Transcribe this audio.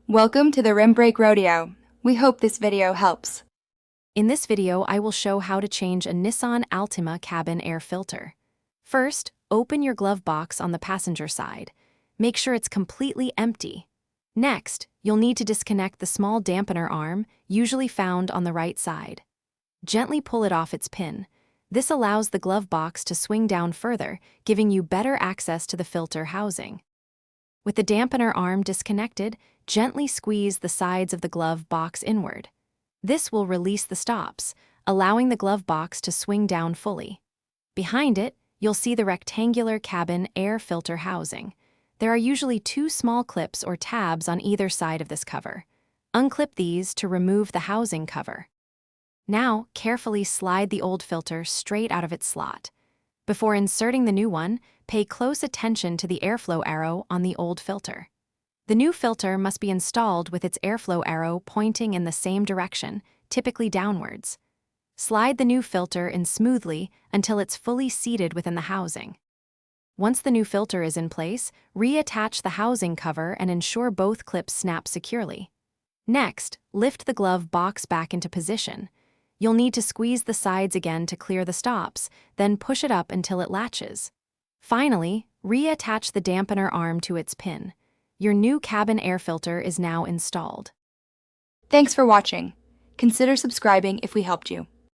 Welcome to the Rim Brake Rodeo. We hope this video helps. In this video, I will show how to change a Nissan Altima cabin air filter. First, open your glove box on the passenger side. Make sure it's completely empty. Next, you'll need to disconnect the small dampener arm, usually found on the right side. Gently pull it off its pin. This allows the glove box to swing down further, giving you better access to the filter housing. With the dampener arm disconnected, gently squeeze the sides of the glove box inward. This will release the stops, allowing the glove box to swing down fully. Behind it, you'll see the rectangular cabin air filter housing. There are usually two small clips or tabs on either side of this cover. Unclip these to remove the housing cover. Now, carefully slide the old filter straight out of its slot. Before inserting the new one, pay close attention to the airflow arrow on the old filter. The new filter must be installed with its airflow arrow pointing in the same direction, typically downwards. Slide the new filter in smoothly until it's fully seated within the housing. Once the new filter is in place, reattach the housing cover and ensure both clips snap securely. Next, lift the glove box back into position. You'll need to squeeze the sides again to clear the stops, then push it up until it latches. Finally, reattach the dampener arm to its pin. Your new cabin air filter is now installed. Thanks for watching. Consider subscribing if we helped you.